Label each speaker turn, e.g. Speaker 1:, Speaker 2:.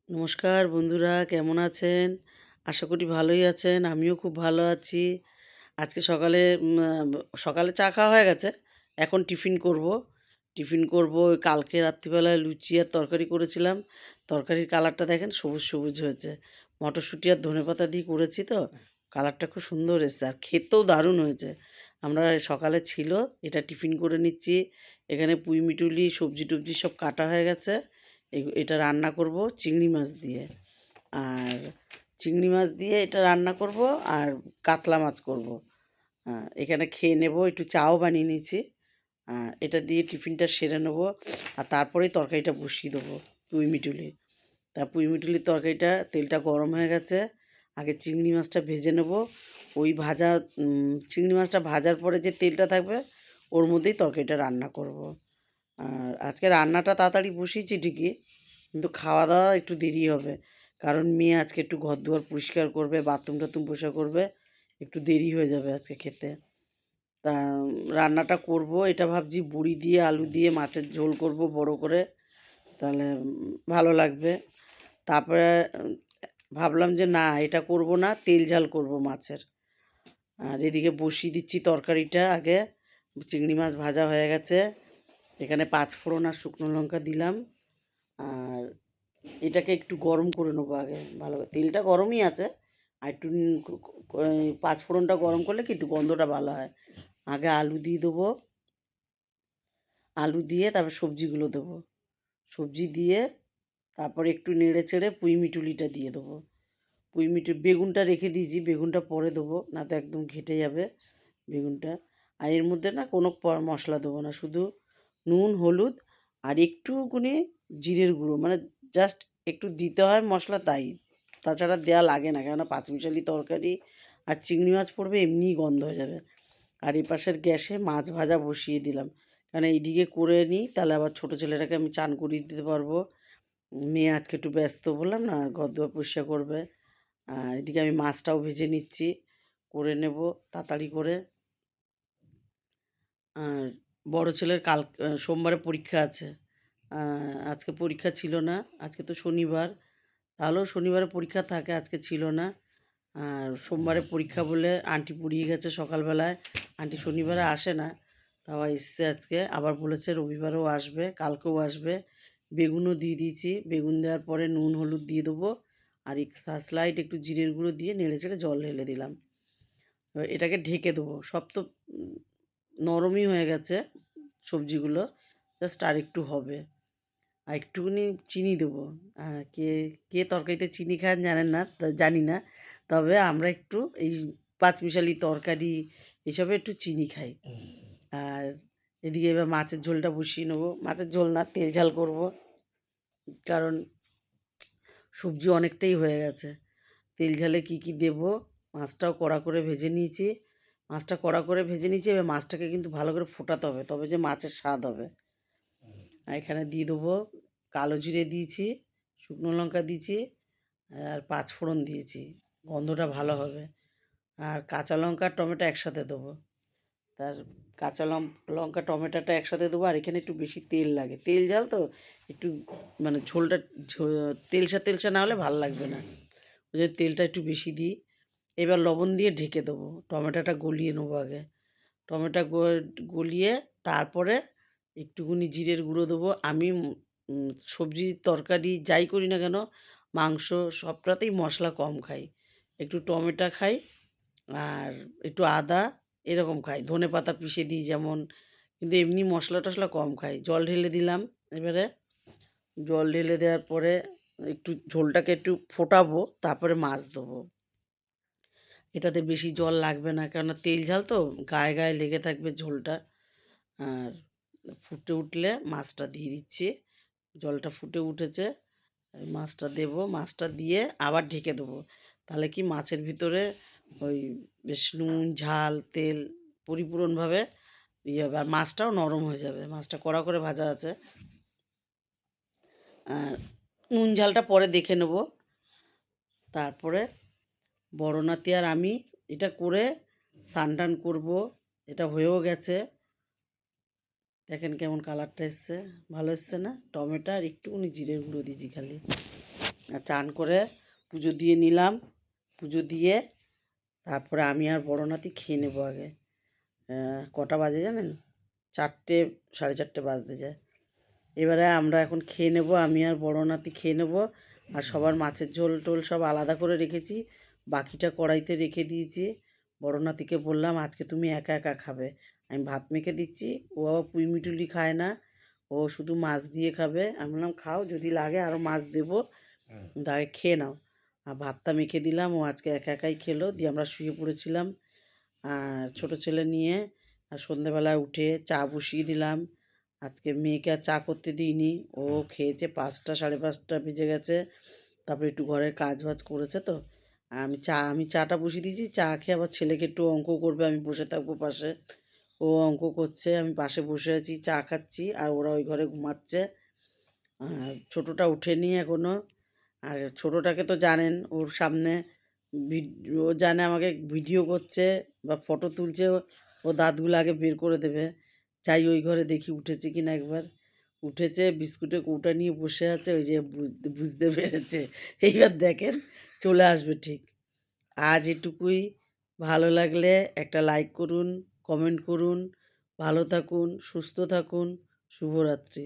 Speaker 1: নমস্কার বন্ধুরা, কেমন আছেন? আশা করি ভালোই আছেন। আমিও খুব ভালো আছি। আজকে সকালে চা খাওয়া হয়ে গেছে। এখন টিফিন করব। কালকে রাত্রিবেলায় লুচি আর তরকারি করেছিলাম। তরকারির কালারটা দেখেন সবুজ সবুজ হয়েছে। মটরশুঁটি আর ধনেপাতা দিয়ে করেছি তো কালারটা খুব সুন্দর এসেছে আর খেতেও দারুণ হয়েছে। আমরা সকালে ছিল, এটা টিফিন করে নিচ্ছি। এখানে পুঁই মিটুলি সবজি টবজি সব কাটা হয়ে গেছে। এটা রান্না করব চিংড়ি মাছ দিয়ে। আর চিংড়ি মাছ দিয়ে এটা রান্না করব আর কাতলা মাছ করব। এখানে খেয়ে নেব, একটু চাও বানিয়ে নিয়েছি। এটা দিয়ে টিফিনটা সেরে নেব আর তারপরেই তরকারিটা বসিয়ে দেবো পুঁই মিটুলি। পুঁই মিটুলির তরকারিটা তেলটা গরম হয়ে গেছে। আগে চিংড়ি মাছটা ভেজে নেব। ওই ভাজা চিংড়ি মাছটা ভাজার পরে যে তেলটা থাকবে ওর মধ্যেই তরকারিটা রান্না করব। আর আজকে রান্নাটা তাড়াতাড়ি বসিয়েছি ঠিকই, কিন্তু খাওয়া দাওয়া একটু দেরি হবে। কারণ মেয়ে আজকে একটু ঘরদুয়ার পরিষ্কার করবে, বাথরুম টাথরুম পরিষ্কার করবে, একটু দেরি হয়ে যাবে আজকে খেতে। তা রান্নাটা করব, এটা ভাবছি বড়ি দিয়ে আলু দিয়ে মাছের ঝোল করব বড় করে, তাহলে ভালো লাগবে। তারপরে ভাবলাম যে না, এটা করব না, তেল ঝাল করব মাছের। আর এদিকে বসিয়ে দিচ্ছি তরকারিটা আগে। চিংড়ি মাছ ভাজা হয়ে গেছে। এখানে পাঁচ ফোড়ন আর শুকনো লঙ্কা দিলাম। আর এটাকে একটু গরম করে নেবো আগে ভালো করে। তেলটা গরমই আছে, আর একটু পাঁচ ফোড়নটা গরম করলে কি একটু গন্ধটা ভালো হয়। আগে আলু দিয়ে দেবো, আলু দিয়ে তারপর সবজিগুলো দেবো। সবজি দিয়ে তারপরে একটু নেড়ে চেড়ে পুঁই মিটুলিটা দিয়ে দেবো। বেগুনটা রেখে দিয়েছি, বেগুনটা পরে দেবো, না তো একদম ঘেটে যাবে বেগুনটা। আর এর মধ্যে না কোনো মশলা দেবো না, শুধু নুন হলুদ আর একটুখানি জিরের গুঁড়ো, মানে জাস্ট একটু দিতে হয় মশলা তাই, তাছাড়া দেওয়া লাগে না, কেননা পাঁচমিশালি তরকারি আর চিংড়ি মাছ পড়বে এমনিই গন্ধ হয়ে যাবে। আর এই পাশের গ্যাসে মাছ ভাজা বসিয়ে দিলাম, কারণ এইদিকে করে নিই তাহলে আবার ছোটো ছেলেটাকে আমি চান করিয়ে দিতে পারবো। মেয়ে আজকে একটু ব্যস্ত, বললাম না, ঘর দুয়ার পরিষ্কার করবে। আর এদিকে আমি মাছটাও ভেজে নিচ্ছি, করে নেব তাড়াতাড়ি করে। আর বড় ছেলের সোমবারে পরীক্ষা আছে। আজকে পরীক্ষা ছিল না, আজকে তো শনিবার। তাহলেও শনিবারে পরীক্ষা থাকে, আজকে ছিল না। আর সোমবারে পরীক্ষা বলে আন্টি পুড়িয়ে গেছে সকালবেলায়। আন্টি শনিবারে আসে না, তাও এসছে আজকে, আবার বলেছে রবিবারেও আসবে, কালকেও আসবে। বেগুনও দিয়ে দিয়েছি, বেগুন দেওয়ার পরে নুন হলুদ দিয়ে দেবো। আর স্লাইড একটু জিরের গুঁড়ো দিয়ে নেড়ে চেড়ে জল ঢেলে দিলাম। এবার এটাকে ঢেকে দেবো। সব তো নরমই হয়ে গেছে সবজিগুলো, জাস্ট আর একটু হবে। আর একটুখানি চিনি দেবো। কে কে তরকারিতে চিনি খান জানেন না, জানি না, তবে আমরা একটু এই পাঁচমিশালি তরকারি এসবে একটু চিনি খাই। আর এদিকে এবার মাছের ঝোলটা বসিয়ে নেবো, মাছের ঝোল না, তেল ঝাল করব, কারণ সবজি অনেকটাই হয়ে গেছে। তেল ঝালে কী কী দেবো, মাছটাও কড়া করে ভেজে নিয়েছি। এবার মাছটাকে কিন্তু ভালো করে ফোটাতে হবে, তবে যে মাছের স্বাদ হবে। এখানে দিয়ে দেবো কালো জিরে দিয়েছি, শুকনো লঙ্কা দিয়েছি, আর পাঁচ ফোড়ন দিয়েছি, গন্ধটা ভালো হবে। আর কাঁচা লঙ্কা আর টমেটো একসাথে দেবো। তার কাঁচা লঙ্কা টমেটোটা একসাথে দেবো। আর এখানে একটু বেশি তেল লাগে, তেল ঝাল তো একটু, মানে ঝোলটা তেলসা তেলসা না হলে ভালো লাগবে না, ওই জন্য তেলটা একটু বেশি দিই। এবার লবণ দিয়ে ঢেকে দেবো, টমেটোটা গলিয়ে নেবো আগে। টমেটো গলিয়ে তারপরে একটুখানি জিরের গুঁড়ো দেবো। আমি সবজি তরকারি যাই করি না কেন, মাংস সবটাতেই মশলা কম খাই, একটু টমেটো খাই আর একটু আদা এরকম খাই, ধনেপাতা পিষে দিই যেমন, কিন্তু এমনি মশলা টশলা কম খাই। জল ঢেলে দিলাম। এবারে জল ঢেলে দেওয়ার পরে একটু ঝোলটাকে একটু ফোটাবো, তারপরে মাছ দেবো। এটাতে বেশি জল লাগবে না, কেননা তেল ঝাল তো, গায়ে গায়ে লেগে থাকবে ঝোলটা। আর ফুটে উঠলে মাছটা দিয়ে দিচ্ছি। জলটা ফুটে উঠেছে, মাছটা দেবো, মাছটা দিয়ে আবার ঢেকে দেবো। তাহলে কি মাছের ভিতরে ওই বেশ নুন ঝাল তেল পরিপূরণভাবে ইয়ে হবে, আর মাছটাও নরম হয়ে যাবে, মাছটা কড়া করে ভাজা আছে। আর নুন ঝালটা পরে দেখে নেব। তারপরে বড় নাতি আর আমি এটা করে স্নান টান করবো। এটা হয়েও গেছে, দেখেন কেমন কালারটা এসছে, ভালো এসছে না? টমেটো আর একটুখানি জিরের গুঁড়ো দিয়েছি খালি। আর চান করে পুজো দিয়ে নিলাম। পুজো দিয়ে তারপরে আমি আর বড় নাতি খেয়ে নেবো আগে। কটা বাজে জানেন? 4টে, 4:30 বাজতে যায়। এবারে আমরা এখন খেয়ে নেব, আমি আর বড় নাতি খেয়ে নেব। আর সবার মাছের ঝোল টোল সব আলাদা করে রেখেছি, বাকিটা কড়াইতে রেখে দিয়েছি। বড় নাতিকে বললাম আজকে তুমি একা একা খাবে, আমি ভাত মেখে দিচ্ছি। ও আবার পুঁই মিটুলি খায় না, ও শুধু মাছ দিয়ে খাবে। আমি বললাম খাও, যদি লাগে আরও মাছ দেবো, তাই খেয়ে নাও। আর ভাতটা মেখে দিলাম, ও আজকে একা একাই খেলো। দিয়ে আমরা শুয়ে পড়েছিলাম আর ছোটো ছেলে নিয়ে। আর সন্ধেবেলায় উঠে চা বসিয়ে দিলাম। আজকে মেয়েকে আর চা করতে দিইনি, ও খেয়েছে 5টা 5:30 বেজে গেছে। তারপরে একটু ঘরের কাজ বাজ করেছে তো। আমি চাটা বসিয়ে দিয়েছি, চা খেয়ে আবার ছেলেকে একটু অঙ্ক করবে, আমি বসে থাকবো পাশে। ও অঙ্ক করছে, আমি পাশে বসে আছি, চা খাচ্ছি, আর ওরা ওই ঘরে ঘুমাচ্ছে। আর ছোটোটা ওঠেনি এখনও। আর ছোটোটাকে তো জানেন, ওর সামনে ও জানে আমাকে ভিডিও করছে বা ফটো তুলছে, ও দাঁতগুলো আগে বের করে দেবে। যাই ওই ঘরে দেখি উঠেছে কি না একবার। উঠেছে, বিস্কুটের কৌটা নিয়ে বসে আছে, ওই যে বুঝতে বুঝতে পেরেছে। এইবার দেখেন চলে আসবে ঠিক। আজ এটুকুই। ভালো লাগলে একটা লাইক করুন, কমেন্ট করুন। ভালো থাকুন, সুস্থ থাকুন। শুভরাত্রি।